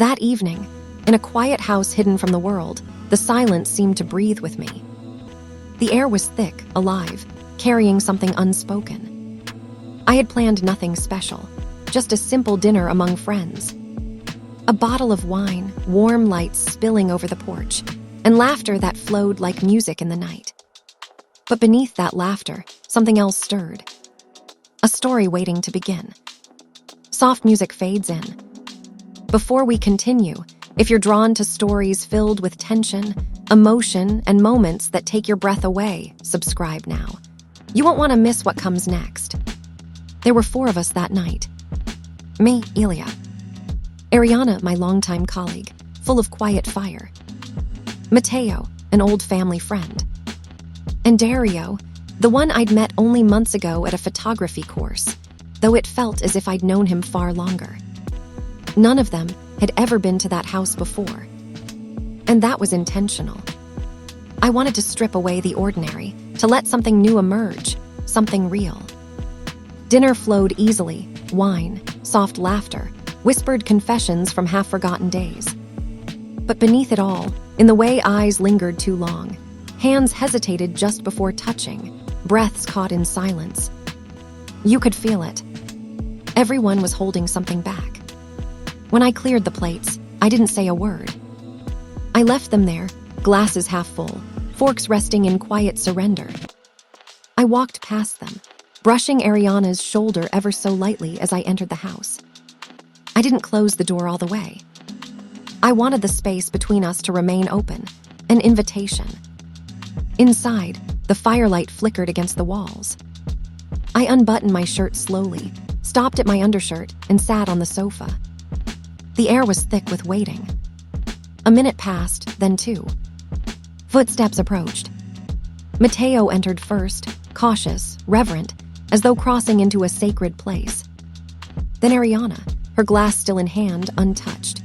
That evening, in a quiet house hidden from the world, the silence seemed to breathe with me. The air was thick, alive, carrying something unspoken. I had planned nothing special, just a simple dinner among friends. A bottle of wine, warm lights spilling over the porch, and laughter that flowed like music in the night. But beneath that laughter, something else stirred. A story waiting to begin. Soft music fades in. Before we continue, if you're drawn to stories filled with tension, emotion, and moments that take your breath away, subscribe now. You won't want to miss what comes next. There were 4 of us that night. Me, Ilya. Ariana, my longtime colleague, full of quiet fire. Mateo, an old family friend. And Dario, the one I'd met only months ago at a photography course, though it felt as if I'd known him far longer. None of them had ever been to that house before. And that was intentional. I wanted to strip away the ordinary, to let something new emerge, something real. Dinner flowed easily, wine, soft laughter, whispered confessions from half-forgotten days. But beneath it all, in the way eyes lingered too long, hands hesitated just before touching, breaths caught in silence. You could feel it. Everyone was holding something back. When I cleared the plates, I didn't say a word. I left them there, glasses half full, forks resting in quiet surrender. I walked past them, brushing Ariana's shoulder ever so lightly as I entered the house. I didn't close the door all the way. I wanted the space between us to remain open, an invitation. Inside, the firelight flickered against the walls. I unbuttoned my shirt slowly, stopped at my undershirt, and sat on the sofa. The air was thick with waiting. A minute passed, then 2. Footsteps approached. Mateo entered first, cautious, reverent, as though crossing into a sacred place. Then Ariana, her glass still in hand, untouched.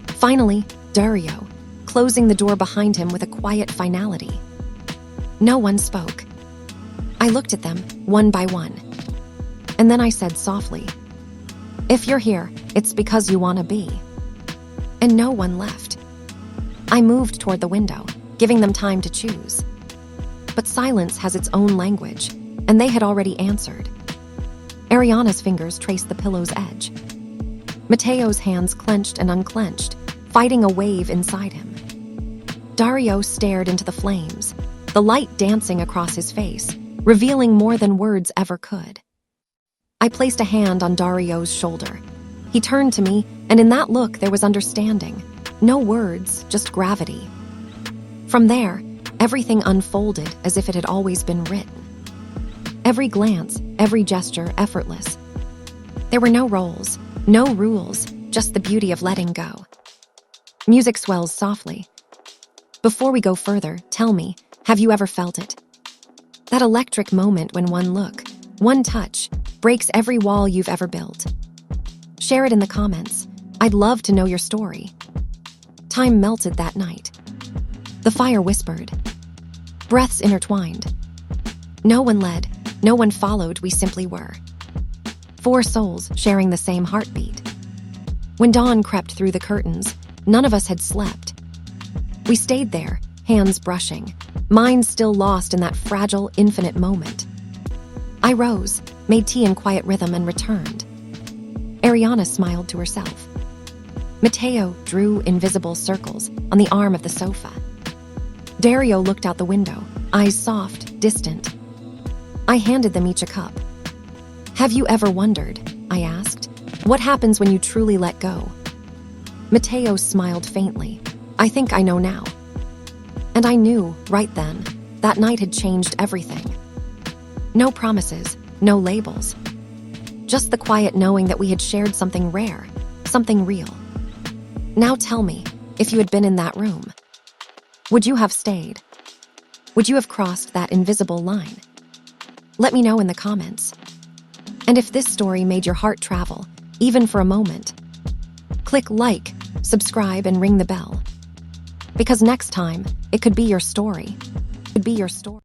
Finally, Dario, closing the door behind him with a quiet finality. No one spoke. I looked at them, one by one. And then I said softly, "If you're here, it's because you want to be." And no one left. I moved toward the window, giving them time to choose. But silence has its own language, and they had already answered. Ariana's fingers traced the pillow's edge. Mateo's hands clenched and unclenched, fighting a wave inside him. Dario stared into the flames, the light dancing across his face, revealing more than words ever could. I placed a hand on Dario's shoulder. He turned to me, and in that look there was understanding. No words, just gravity. From there, everything unfolded as if it had always been written. Every glance, every gesture, effortless. There were no roles, no rules, just the beauty of letting go. Music swells softly. Before we go further, tell me, have you ever felt it? That electric moment when one look, one touch, breaks every wall you've ever built. Share it in the comments. I'd love to know your story. Time melted that night. The fire whispered. Breaths intertwined. No one led, no one followed, we simply were. 4 souls sharing the same heartbeat. When dawn crept through the curtains, none of us had slept. We stayed there, hands brushing, minds still lost in that fragile, infinite moment. I rose, made tea in quiet rhythm, and returned. Ariana smiled to herself. Mateo drew invisible circles on the arm of the sofa. Dario looked out the window, eyes soft, distant. I handed them each a cup. Have you ever wondered, I asked, what happens when you truly let go? Mateo smiled faintly. I think I know now. And I knew, right then, that night had changed everything. No promises, no labels. Just the quiet knowing that we had shared something rare, something real. Now tell me, if you had been in that room, would you have stayed? Would you have crossed that invisible line? Let me know in the comments. And if this story made your heart travel, even for a moment, click like, subscribe, and ring the bell. Because next time, it could be your story. It could be your story.